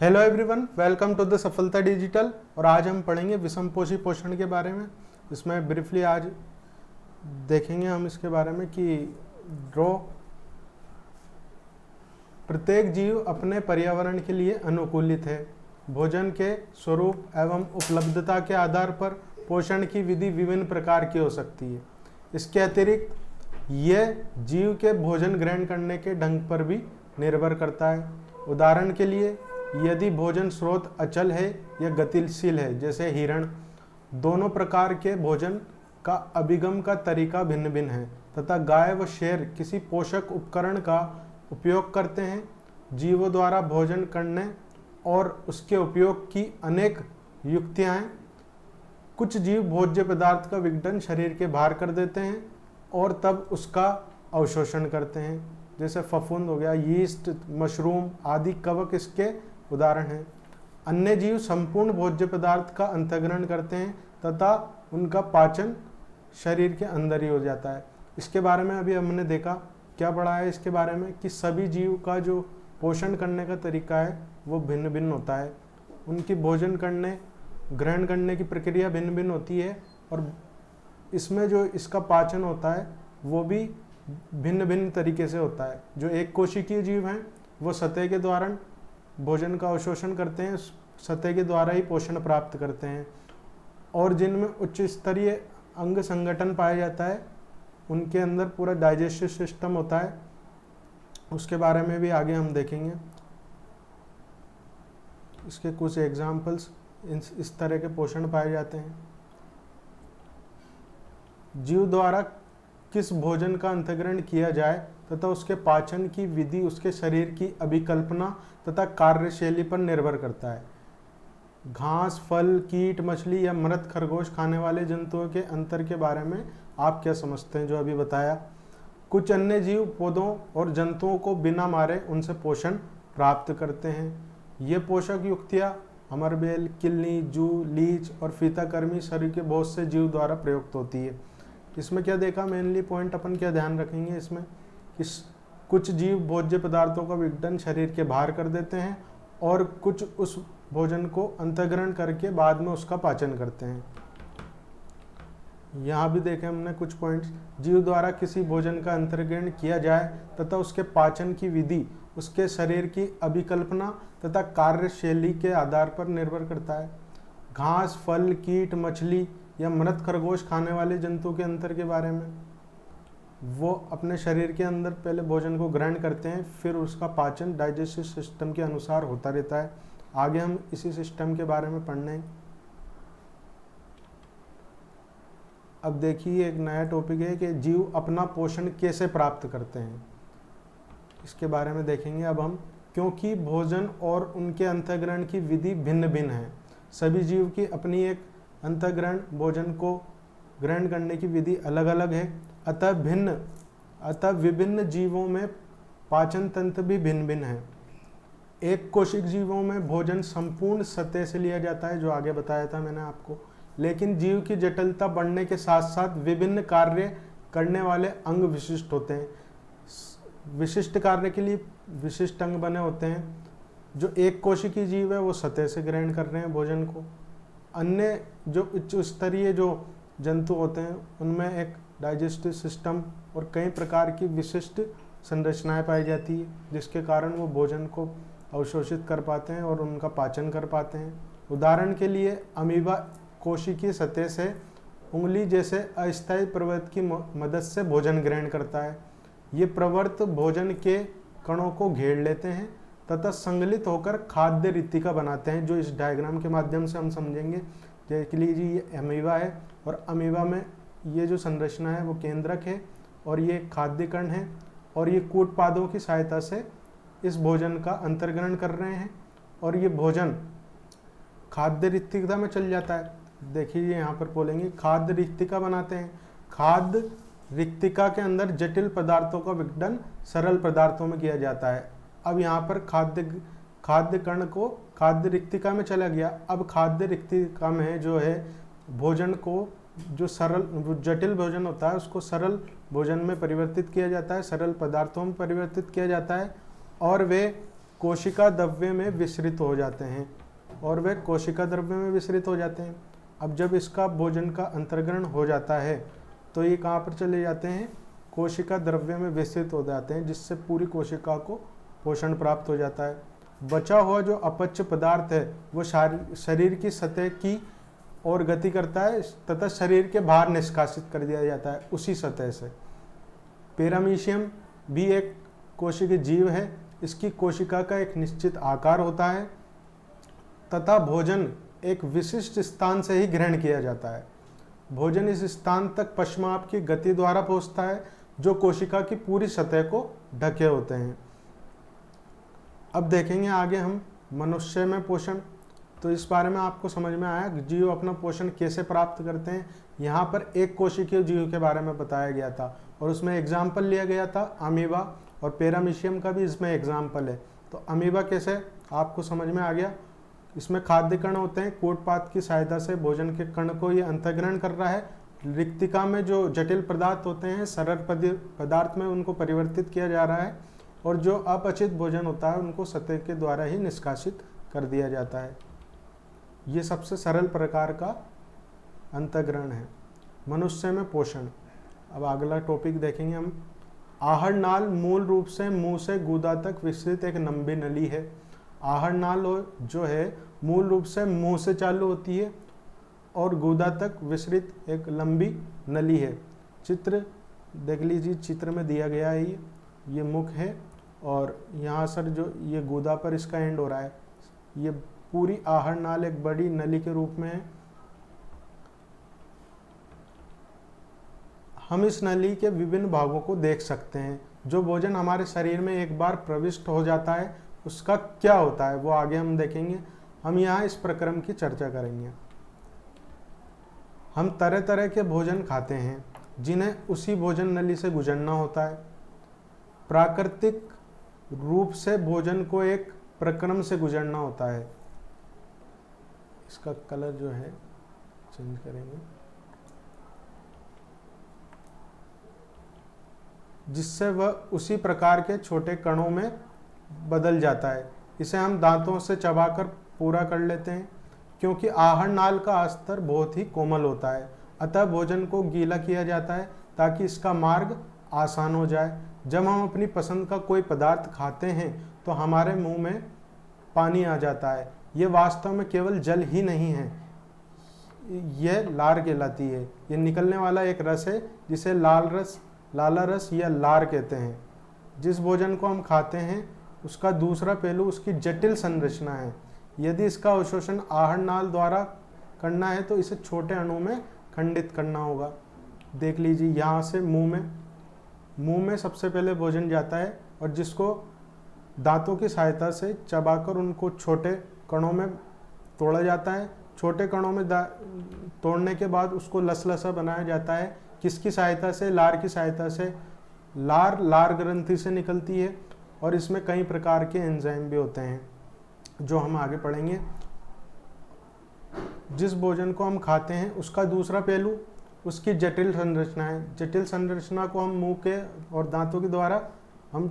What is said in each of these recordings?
Hello everyone, welcome to the Safalta digital. और आज हम पढ़ेंगे विषमपोषी पोषण के बारे में। इसमें ब्रीफली आज देखेंगे हम इसके बारे में कि प्रत्येक जीव अपने पर्यावरण के लिए अनुकूलित है। भोजन के स्वरूप एवं उपलब्धता के आधार पर पोषण की विधि विभिन्न प्रकार की हो सकती है। इसके अतिरिक्त यह जीव के भोजन ग्रहण करने के ढंग पर भी निर्भर करता है। उदाहरण के लिए, यदि भोजन स्रोत अचल है या गतिशील है, जैसे हिरण, दोनों प्रकार के भोजन का अभिगम का तरीका भिन्न भिन्न है तथा गाय व शेर किसी पोषक उपकरण का उपयोग करते हैं। जीवों द्वारा भोजन करने और उसके उपयोग की अनेक युक्तियां हैं। कुछ जीव भोज्य पदार्थ का विघटन शरीर के बाहर कर देते हैं और तब उसका अवशोषण करते हैं, जैसे फफूंद हो गया, यीस्ट, मशरूम आदि कवक इसके उदाहरण हैं। अन्य जीव संपूर्ण भोज्य पदार्थ का अंतःग्रहण करते हैं तथा उनका पाचन शरीर के अंदर ही हो जाता है। इसके बारे में अभी हमने देखा, क्या पढ़ा है इसके बारे में, कि सभी जीव का जो पोषण करने का तरीका है वो भिन्न भिन्न होता है। उनकी भोजन ग्रहण करने की प्रक्रिया भिन्न भिन्न होती है और इसमें जो इसका पाचन होता है वो भी भिन्न भिन्न तरीके से होता है। जो एक कोशिकीय जीव हैं वो सतह के द्वारा भोजन का अवशोषण करते हैं, सतह के द्वारा ही पोषण प्राप्त करते हैं। और जिनमें उच्च स्तरीय अंग संगठन पाया जाता है, उनके अंदर पूरा डाइजेस्टिव सिस्टम होता है। उसके बारे में भी आगे हम देखेंगे। इसके कुछ एग्जाम्पल्स इस तरह के पोषण पाए जाते हैं। जीव द्वारा किस भोजन का अंतःग्रहण किया जाए तथा उसके पाचन की विधि उसके शरीर की अभिकल्पना तथा कार्यशैली पर निर्भर करता है। घास, फल, कीट, मछली या मृत खरगोश खाने वाले जंतुओं के अंतर के बारे में आप क्या समझते हैं, जो अभी बताया। कुछ अन्य जीव पौधों और जंतुओं को बिना मारे उनसे पोषण प्राप्त करते हैं। ये पोषक युक्तियाँ अमरबेल, किलनी, जू, लीच और फीताकर्मी शरीर के बहुत से जीव द्वारा प्रयुक्त होती है। इसमें क्या देखा, मेनली पॉइंट अपन क्या ध्यान रखेंगे इसमें, कि कुछ जीव भोज्य पदार्थों का विघटन शरीर के बाहर कर देते हैं और कुछ उस भोजन को अंतःग्रहण करके बाद में उसका पाचन करते हैं। यहाँ भी देखें हमने कुछ पॉइंट्स। जीव द्वारा किसी भोजन का अंतःग्रहण किया जाए तथा उसके पाचन की विधि उसके शरीर की अभिकल्पना तथा कार्यशैली के आधार पर निर्भर करता है। घास, फल, कीट, मछली या मृत खरगोश खाने वाले जंतु के अंतर के बारे में, वो अपने शरीर के अंदर पहले भोजन को ग्रहण करते हैं, फिर उसका पाचन डाइजेस्टिव सिस्टम के अनुसार होता रहता है। आगे हम इसी सिस्टम के बारे में पढ़ने। अब देखिए, एक नया टॉपिक है कि जीव अपना पोषण कैसे प्राप्त करते हैं। इसके बारे में देखेंगे अब हम। क्योंकि भोजन और उनके अंतःग्रहण की विधि भिन्न भिन्न है, सभी जीव की अपनी एक अंतःग्रहण भोजन को ग्रहण करने की विधि अलग अलग है। अतः विभिन्न जीवों में पाचन तंत्र भी भिन्न भिन्न है। एक कोशिक जीवों में भोजन संपूर्ण सतह से लिया जाता है, जो आगे बताया था मैंने आपको। लेकिन जीव की जटिलता बढ़ने के साथ साथ विभिन्न कार्य करने वाले अंग विशिष्ट होते हैं। विशिष्ट कार्य के लिए विशिष्ट अंग बने होते हैं। जो एक कोशिकीय जीव है वो सतह से ग्रहण कर रहे हैं भोजन को। अन्य जो उच्च स्तरीय जो जंतु होते हैं उनमें एक डाइजेस्टिव सिस्टम और कई प्रकार की विशिष्ट संरचनाएं पाई जाती है, जिसके कारण वो भोजन को अवशोषित कर पाते हैं और उनका पाचन कर पाते हैं। उदाहरण के लिए अमीबा कोशिकीय सतह से उंगली जैसे अस्थायी प्रवर्त की मदद से भोजन ग्रहण करता है। ये प्रवर्त भोजन के कणों को घेर लेते हैं तथा संगलित होकर खाद्य रिक्तिका बनाते हैं, जो इस डायग्राम के माध्यम से हम समझेंगे। देख लीजिए, ये अमीबा है और अमीबा में ये जो संरचना है वो केंद्रक है और ये खाद्य कण है और ये कूटपादों की सहायता से इस भोजन का अंतर्ग्रहण कर रहे हैं और ये भोजन खाद्य रिक्तिका में चल जाता है। देखिए यहाँ पर बोलेंगे खाद्य रिक्तिका बनाते हैं। खाद्य रिक्तिका के अंदर जटिल पदार्थों का विघटन सरल पदार्थों में किया जाता है। अब यहाँ पर खाद्य कण को खाद्य रिक्तिका में चला गया। अब खाद्य रिक्तिका में जो है भोजन को, जो जटिल भोजन होता है उसको सरल भोजन में परिवर्तित किया जाता है, सरल पदार्थों में परिवर्तित किया जाता है और वे कोशिका द्रव्य में विसरित हो जाते हैं, और वे कोशिका द्रव्य में विसरित हो जाते हैं। अब जब इसका भोजन का अंतर्ग्रहण हो जाता है तो ये कहाँ पर चले जाते हैं, कोशिका द्रव्य में विसरित हो जाते हैं, जिससे पूरी कोशिका को पोषण प्राप्त हो जाता है। बचा हुआ जो अपच्य पदार्थ है वो शरीर की सतह की ओर गति करता है तथा शरीर के बाहर निष्कासित कर दिया जाता है उसी सतह से। पैरामीशियम भी एक कोशिकीय जीव है। इसकी कोशिका का एक निश्चित आकार होता है तथा भोजन एक विशिष्ट स्थान से ही ग्रहण किया जाता है। भोजन इस स्थान तक पश्चाप की गति द्वारा पहुंचता है जो कोशिका की पूरी सतह को ढके होते हैं। अब देखेंगे आगे हम मनुष्य में पोषण। तो इस बारे में आपको समझ में आया जीव अपना पोषण कैसे प्राप्त करते हैं। यहाँ पर एक कोशिकीय जीव के बारे में बताया गया था और उसमें एग्जाम्पल लिया गया था अमीबा, और पैरामीशियम का भी इसमें एग्जाम्पल है। तो अमीबा कैसे आपको समझ में आ गया। इसमें खाद्य कण होते हैं, कूटपात की सहायता से भोजन के कण को ये अंतर्ग्रहण कर रहा है। रिक्तिका में जो जटिल पदार्थ होते हैं सरल पदार्थ में उनको परिवर्तित किया जा रहा है, और जो अपचित भोजन होता है उनको सतह के द्वारा ही निष्कासित कर दिया जाता है। ये सबसे सरल प्रकार का अंतर्ग्रहण है मनुष्य में पोषण। अब अगला टॉपिक देखेंगे हम। आहर नाल मूल रूप से मुंह से गुदा तक विस्तृत एक लंबी नली है। आहर नाल जो है मूल रूप से मुंह से चालू होती है और गुदा तक विस्तृत एक लंबी नली है। चित्र देख लीजिए, चित्र में दिया गया है ये मुख है और यहाँ सर जो ये गुदा पर इसका एंड हो रहा है। ये पूरी आहर नाल एक बड़ी नली के रूप में है। हम इस नली के विभिन्न भागों को देख सकते हैं। जो भोजन हमारे शरीर में एक बार प्रविष्ट हो जाता है उसका क्या होता है वो आगे हम देखेंगे। हम यहाँ इस प्रक्रम की चर्चा करेंगे। हम तरह तरह के भोजन खाते हैं जिन्हें उसी भोजन नली से गुजरना होता है। प्राकृतिक रूप से भोजन को एक प्रक्रम से गुजरना होता है। इसका कलर जो है चेंज करेंगे, जिससे वह उसी प्रकार के छोटे कणों में बदल जाता है। इसे हम दांतों से चबाकर पूरा कर लेते हैं। क्योंकि आहर नाल का स्तर बहुत ही कोमल होता है, अतः भोजन को गीला किया जाता है ताकि इसका मार्ग आसान हो जाए। जब हम अपनी पसंद का कोई पदार्थ खाते हैं तो हमारे मुंह में पानी आ जाता है। यह वास्तव में केवल जल ही नहीं है, यह लार कहलाती है। यह निकलने वाला एक रस है जिसे लाला रस या लार कहते हैं। जिस भोजन को हम खाते हैं उसका दूसरा पहलू उसकी जटिल संरचना है। यदि इसका अवशोषण आहर नाल द्वारा करना है तो इसे छोटे अणु में खंडित करना होगा। देख लीजिए, यहाँ से मुंह में सबसे पहले भोजन जाता है और जिसको दांतों की सहायता से चबाकर उनको छोटे कणों में तोड़ा जाता है। छोटे कणों में तोड़ने के बाद उसको लसलसा बनाया जाता है। किसकी सहायता से? लार की सहायता से। लार ग्रंथि से निकलती है और इसमें कई प्रकार के एंजाइम भी होते हैं जो हम आगे पढ़ेंगे। जिस भोजन को हम खाते हैं उसका दूसरा पहलू उसकी जटिल संरचना है। जटिल संरचना को हम मुंह के और दांतों के द्वारा हम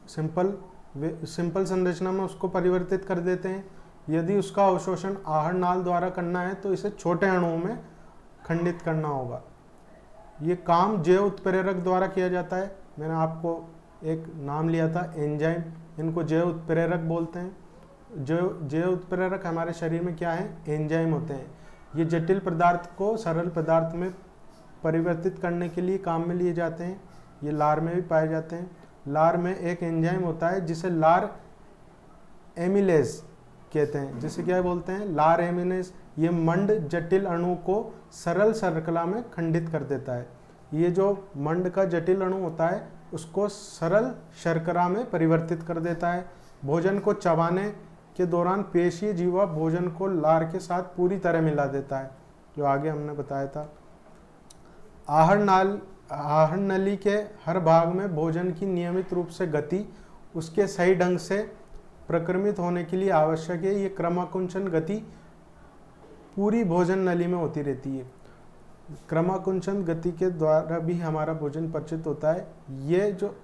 सिंपल संरचना में उसको परिवर्तित कर देते हैं। यदि उसका अवशोषण आहर नाल द्वारा करना है तो इसे छोटे अणुओं में खंडित करना होगा। ये काम जैव उत्प्रेरक द्वारा किया जाता है। मैंने आपको एक नाम लिया था एंजाइम, इनको जैव उत्प्रेरक बोलते हैं। जैव उत्प्रेरक हमारे शरीर में क्या है? एंजाइम होते हैं। ये जटिल पदार्थ को सरल पदार्थ में परिवर्तित करने के लिए काम में लिए जाते हैं। ये लार में भी पाए जाते हैं। लार में एक एंजाइम होता है जिसे लार एमिलेज कहते हैं। जिसे क्या बोलते हैं? लार एमिलेज। ये मंड जटिल अणु को सरल शर्करा में खंडित कर देता है। ये जो मंड का जटिल अणु होता है उसको सरल शर्करा में परिवर्तित कर देता है। भोजन को चबाने के दौरान पेशीय जीवा भोजन को लार के साथ पूरी तरह मिला देता है, जो आगे हमने बताया था। आहर नली के हर भाग में भोजन की नियमित रूप से गति उसके सही ढंग से प्रक्रमित होने के लिए आवश्यक है। ये क्रमाकुंचन गति पूरी भोजन नली में होती रहती है। क्रमाकुंचन गति के द्वारा भी हमारा भोजन पचित होता है। ये जो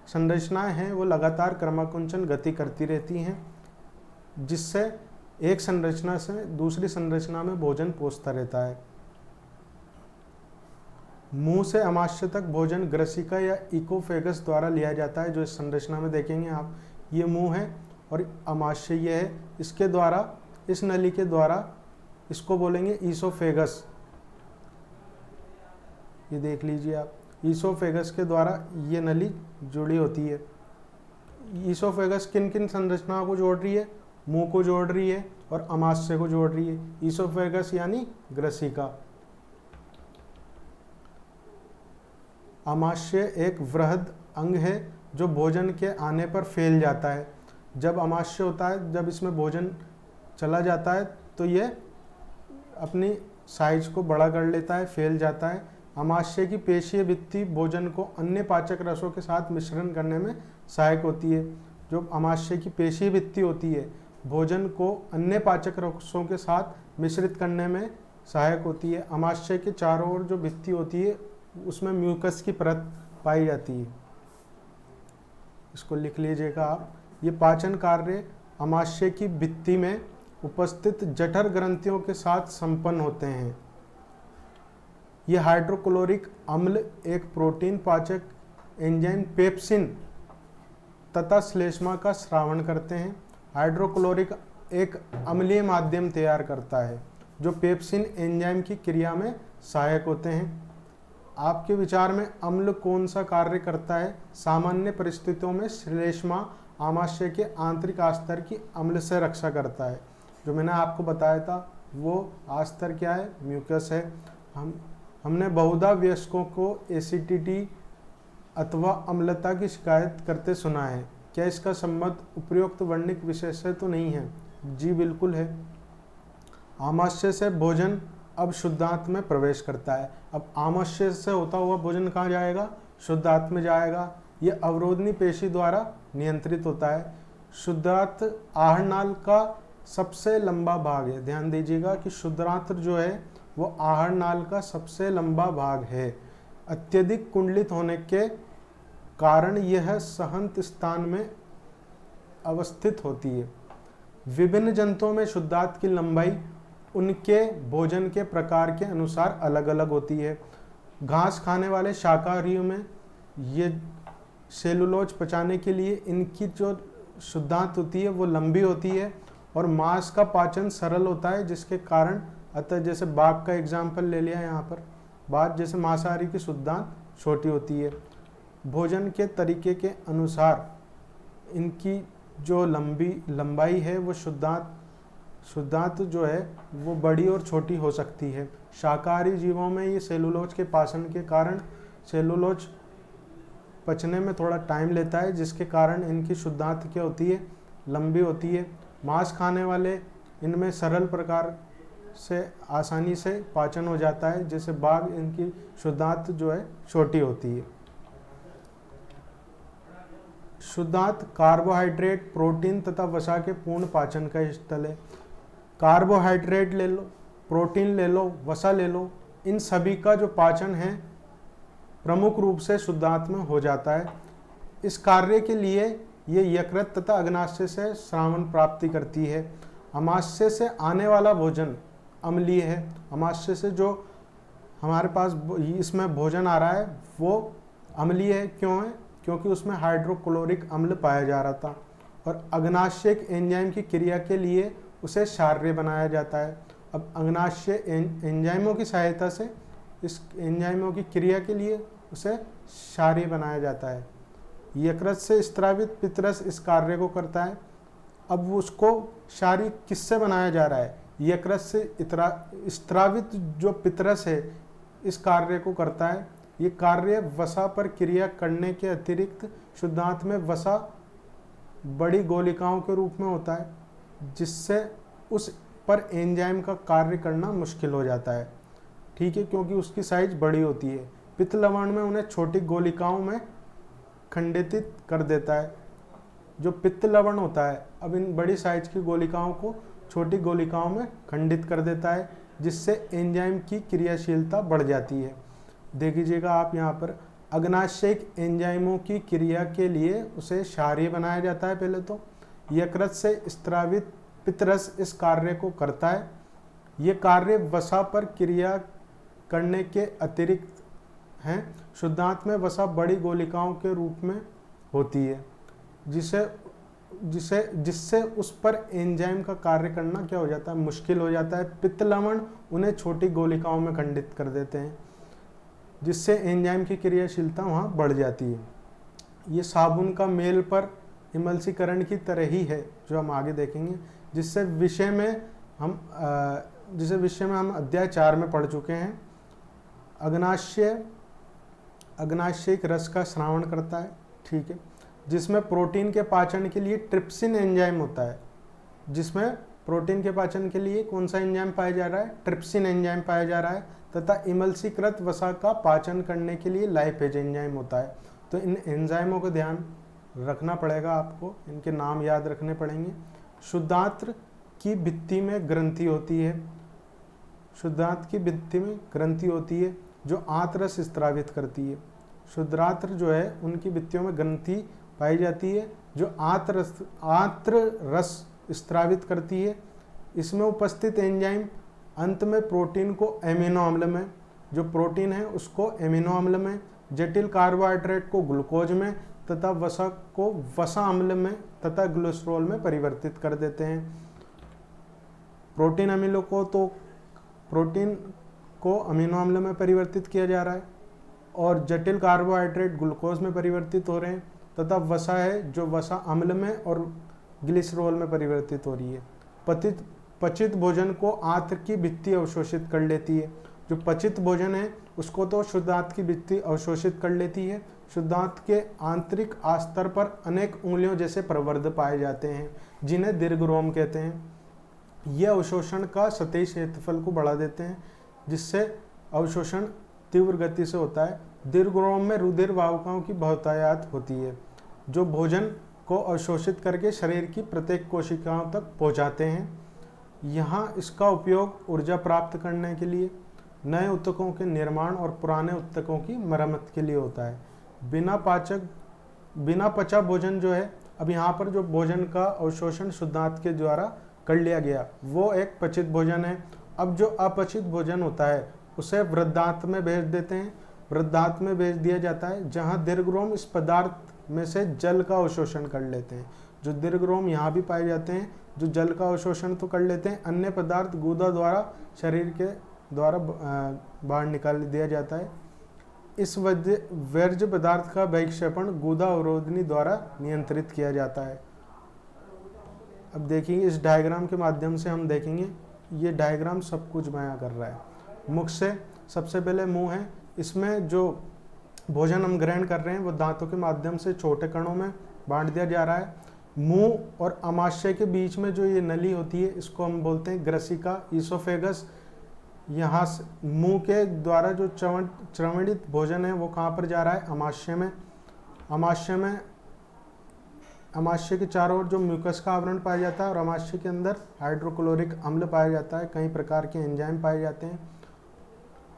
संरचनाएं हैं वो लगातार क्रमाकुंचन गति करती रहती हैं, जिससे एक संरचना से दूसरी संरचना में भोजन पहुंचता रहता है। मुंह से अमाशय तक भोजन ग्रसिका या इकोफेगस द्वारा लिया जाता है। जो इस संरचना में देखेंगे आप, ये मुंह है और अमाशय ये है, इसके द्वारा, इस नली के द्वारा इसको बोलेंगे ईसोफेगस। ये देख लीजिए आप, ईसोफेगस के द्वारा ये नली जुड़ी होती है। ईसोफेगस किन किन संरचनाओं को जोड़ रही है? मुंह को जोड़ रही है और अमाशय को जोड़ रही है। ईसोफेगस यानी ग्रसिका। अमाशय एक वृहद अंग है जो भोजन के आने पर फैल जाता है। जब अमाशय होता है, जब इसमें भोजन चला जाता है तो ये अपनी साइज को बड़ा कर लेता है, फैल जाता है। अमाशय की पेशीय भित्ति भोजन को अन्य पाचक रसों के साथ मिश्रण करने में सहायक होती है। जो अमाशय की पेशीय भित्ति होती है, भोजन को अन्य पाचक रसों के साथ मिश्रित करने में सहायक होती है। अमाशय के चारों ओर जो भित्ति होती है उसमें म्यूकस की परत पाई जाती है। इसको लिख लीजिएगा आप। ये पाचन कार्य अमाशय की भित्ति में उपस्थित जठर ग्रंथियों के साथ संपन्न होते हैं। ये हाइड्रोक्लोरिक अम्ल एक प्रोटीन पाचक एंजाइम पेप्सिन तथा श्लेष्मा का स्रावण करते हैं। हाइड्रोक्लोरिक एक अम्लीय माध्यम तैयार करता है जो पेप्सिन एंजाइम की क्रिया में सहायक होते हैं। आपके विचार में अम्ल कौन सा कार्य करता है? सामान्य परिस्थितियों में श्लेष्मा आमाशय के आंतरिक आस्तर की अम्ल से रक्षा करता है। जो मैंने आपको बताया था वो आस्तर क्या है? म्यूकस है। हमने बहुधा वयस्कों को एसिडिटी अथवा अम्लता की शिकायत करते सुना है। क्या इसका संबंध उपयुक्त वर्णिक विषय से तो नहीं है? जी बिल्कुल है। आमाशय से भोजन अब शुद्धांत में प्रवेश करता है। अब आमाशय से होता हुआ भोजन कहाँ जाएगा? शुद्धांत में जाएगा। ये अवरोधनी पेशी द्वारा नियंत्रित होता है। शुद्धांत आहारनाल का सबसे लंबा भाग है। ध्यान दीजिएगा कि शुद्धांत जो है वो आहारनाल का सबसे लंबा भाग है। अत्यधिक कुंडलित होने के कारण यह सहंत स्थान में अवस्थित होती है। विभिन्न जंतुओं में शुद्धांत की लंबाई उनके भोजन के प्रकार के अनुसार अलग अलग होती है। घास खाने वाले शाकाहारियों में ये सेलुलोज पचाने के लिए इनकी जो शुद्धांत होती है वो लंबी होती है और मांस का पाचन सरल होता है, जिसके कारण अतः जैसे बाघ का एग्जाम्पल ले लिया यहाँ पर, बाघ जैसे मांसाहारी की शुद्धांत छोटी होती है। भोजन के तरीके के अनुसार इनकी जो लंबाई है वो शुद्धांत जो है वो बड़ी और छोटी हो सकती है। शाकाहारी जीवों में ये सेलुलोज के पाचन के कारण सेलुलोज पचने में थोड़ा टाइम लेता है, जिसके कारण इनकी शुद्धांत क्या होती है? लंबी होती है। मांस खाने वाले इनमें सरल प्रकार से आसानी से पाचन हो जाता है, जैसे बाघ इनकी शुद्धांत जो है छोटी होती है। शुद्धांत कार्बोहाइड्रेट, प्रोटीन तथा वसा के पूर्ण पाचन का स्थल है। कार्बोहाइड्रेट ले लो, प्रोटीन ले लो, वसा ले लो, इन सभी का जो पाचन है प्रमुख रूप से शुद्धांत में हो जाता है। इस कार्य के लिए ये यकृत तथा अग्नाशय से श्रावण प्राप्ति करती है। अमाशय से आने वाला भोजन अम्लीय है। अमाशय से जो हमारे पास इसमें भोजन आ रहा है वो अम्लीय है। क्यों है? क्योंकि उसमें हाइड्रोक्लोरिक अम्ल पाया जा रहा था और अग्नाशयिक एंजाइम की क्रिया के लिए उसे क्षारीय बनाया जाता है। अब अग्नाशय एंजाइमों की सहायता से इस एंजाइमों की क्रिया के लिए उसे क्षारीय बनाया जाता है। यकृत से स्त्रावित पितरस इस कार्य को करता है। अब उसको क्षारीय किससे बनाया जा रहा है? यकृत से स्त्रावित जो पितरस है इस कार्य को करता है। ये कार्य वसा पर क्रिया करने के अतिरिक्त शुद्धांत में वसा बड़ी गोलिकाओं के रूप में होता है, जिससे उस पर एंजाइम का कार्य करना मुश्किल हो जाता है। ठीक है, क्योंकि उसकी साइज बड़ी होती है। पित्त लवण में उन्हें छोटी गोलिकाओं में खंडित कर देता है। जो पित्त लवण होता है अब इन बड़ी साइज की गोलिकाओं को छोटी गोलिकाओं में खंडित कर देता है, जिससे एंजाइम की क्रियाशीलता बढ़ जाती है। देख लीजिएगा आप यहाँ पर अग्नाशयिक एंजाइमों की क्रिया के लिए उसे क्षारीय बनाया जाता है। पहले तो यकृत से स्त्रावित पित्तरस इस कार्य को करता है। ये कार्य वसा पर क्रिया करने के अतिरिक्त हैं। शुद्धांत में वसा बड़ी गोलिकाओं के रूप में होती है, जिससे उस पर एंजाइम का कार्य करना क्या हो जाता है, मुश्किल हो जाता है। पित्त लवण उन्हें छोटी गोलिकाओं में खंडित कर देते हैं, जिससे एंजाइम की क्रियाशीलता वहाँ बढ़ जाती है। ये साबुन का मेल पर इमल्सीकरण की तरह ही है, जो हम आगे देखेंगे, जिससे विषय में हम अध्याय 4 में पढ़ चुके हैं। अग्नाशयिक रस का स्रावण करता है, ठीक है, जिसमें प्रोटीन के पाचन के लिए ट्रिप्सिन एंजाइम होता है। जिसमें प्रोटीन के पाचन के लिए कौन सा एंजाइम पाया जा रहा है, ट्रिप्सिन एंजाइम पाया जा रहा है, तथा इमल्सीकृत वसा का पाचन करने के लिए लाइपेज एंजाइम होता है। तो इन एंजाइमों को ध्यान रखना पड़ेगा, आपको इनके नाम याद रखने पड़ेंगे। शुद्धांत्र की भित्ति में ग्रंथि होती है। शुद्धांत्र की भित्ति में ग्रंथि होती है जो आंतरस स्त्रावित करती है। शुद्धांत्र जो है उनकी भित्तियों में ग्रंथि पाई जाती है जो आंत्र रस स्त्रावित करती है। इसमें उपस्थित एंजाइम अंत में प्रोटीन को एमिनो अम्ल में, जो प्रोटीन है उसको एमिनो अम्ल में, जटिल कार्बोहाइड्रेट को ग्लूकोज में तथा वसा को वसा अम्ल में तथा ग्लिसरॉल में परिवर्तित कर देते हैं। प्रोटीन को अमीनो अम्ल में परिवर्तित किया जा रहा है और जटिल कार्बोहाइड्रेट ग्लूकोज में परिवर्तित हो रहे हैं, तथा वसा है जो वसा अम्ल में और ग्लिसरॉल में परिवर्तित हो रही है। पचित भोजन को आंत्र की भित्ति अवशोषित कर लेती है। जो पचित भोजन है उसको तो शुद्धांत की भित्ति अवशोषित कर लेती है। शुद्धांत के आंतरिक आस्तर पर अनेक उंगलियों जैसे प्रवर्ध पाए जाते हैं, जिन्हें दीर्घरोम कहते हैं। यह अवशोषण का सतही क्षेत्रफल को बढ़ा देते हैं, जिससे अवशोषण तीव्र गति से होता है। दीर्घरोम में रुधिर वाहिकाओं की बहुतायत होती है, जो भोजन को अवशोषित करके शरीर की प्रत्येक कोशिकाओं तक पहुंचाते हैं। यहाँ इसका उपयोग ऊर्जा प्राप्त करने के लिए, नए ऊतकों के निर्माण और पुराने ऊतकों की मरम्मत के लिए होता है। बिना पचा भोजन जो है, अब यहाँ पर जो भोजन का अवशोषण शुद्धांत के द्वारा कर लिया गया वो एक पचित भोजन है। अब जो अपचित भोजन होता है उसे वृद्धांत में भेज देते हैं। वृद्धांत में भेज दिया जाता है जहाँ दीर्घरोम इस पदार्थ में से जल का अवशोषण कर लेते हैं। जो दीर्घरोम यहाँ भी पाए जाते हैं जो जल का अवशोषण तो कर लेते हैं, अन्य पदार्थ गुदा द्वारा शरीर के द्वारा बाहर निकाल दिया जाता है। इस वर्ज्य पदार्थ का बहिक्षेपण गुदा अवरोधनी द्वारा नियंत्रित किया जाता है। अब देखिए इस डायग्राम के माध्यम से हम देखेंगे, ये डायग्राम सब कुछ बयां कर रहा है। मुख से सबसे पहले मुंह है, इसमें जो भोजन हम ग्रहण कर रहे हैं वो दांतों के माध्यम से छोटे कणों में बांट दिया जा रहा है। मुंह और अमाशय के बीच में जो ये नली होती है इसको हम बोलते हैं ग्रसिका, ईसोफेगस। यहाँ से मुंह के द्वारा जो च्रवणित भोजन है वो कहाँ पर जा रहा है, अमाशय में। अमाशय के चारों ओर जो म्यूकस का आवरण पाया जाता है और अमाशय के अंदर हाइड्रोक्लोरिक अम्ल पाया जाता है, कई प्रकार के एंजाइम पाए जाते हैं।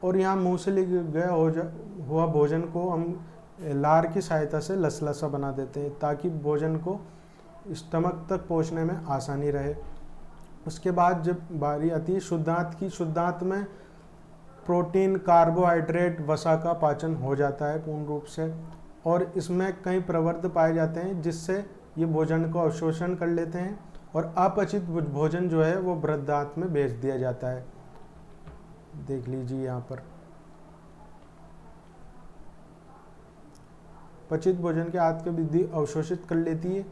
और यहाँ मुंह से गया हुआ भोजन को हम लार की सहायता से लसलसा बना देते हैं ताकि भोजन को स्टमक तक पहुँचने में आसानी रहे। उसके बाद जब बारी आती है शुद्धांत की, शुद्धांत में प्रोटीन, कार्बोहाइड्रेट, वसा का पाचन हो जाता है पूर्ण रूप से, और इसमें कई प्रवर्ध पाए जाते हैं जिससे ये भोजन को अवशोषण कर लेते हैं और अपचित भोजन जो है वो वृद्धांत में भेज दिया जाता है। देख लीजिए यहाँ पर पचित भोजन के आंत की विधि अवशोषित कर लेती है।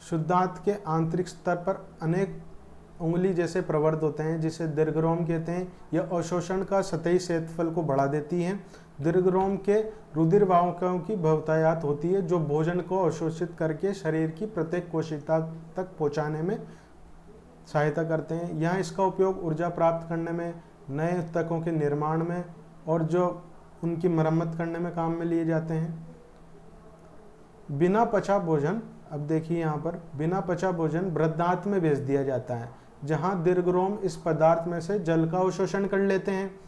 शुद्धांत के आंतरिक स्तर पर अनेक उंगली जैसे प्रवर्ध होते हैं जिसे दीर्घरोम कहते हैं। यह अवशोषण का सतही क्षेत्रफल को बढ़ा देती है। दीर्घरोम के रुधिर वाहिकाओं की बहुतायत होती है जो भोजन को अवशोषित करके शरीर की प्रत्येक कोशिका तक पहुंचाने में सहायता करते हैं। यहाँ इसका उपयोग ऊर्जा प्राप्त करने में, नए ऊतकों के निर्माण में और जो उनकी मरम्मत करने में काम में लिए जाते हैं। बिना पचा भोजन, अब देखिए यहाँ पर बिना पचा भोजन वृद्धांत में भेज दिया जाता है जहाँ दीर्घरोम इस पदार्थ में से जल का अवशोषण कर लेते हैं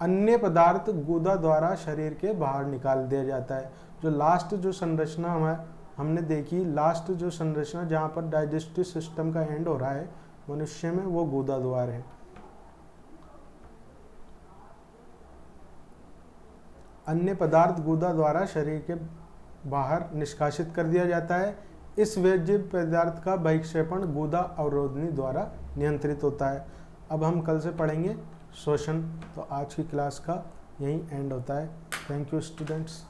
अन्य पदार्थ गुदा द्वारा शरीर के बाहर निकाल दिया जाता है। जो लास्ट जो संरचना हमने देखी, लास्ट जो संरचना जहाँ पर डाइजेस्टिव सिस्टम का एंड हो रहा है मनुष्य में, वो गुदा द्वार है। अन्य पदार्थ गुदा द्वारा शरीर के बाहर निष्कासित कर दिया जाता है। इस वर्ज्य पदार्थ का बहिक्षेपण गुदा अवरोधनी द्वारा नियंत्रित होता है। अब हम कल से पढ़ेंगे श्वसन। तो आज की क्लास का यही एंड होता है। Thank you students.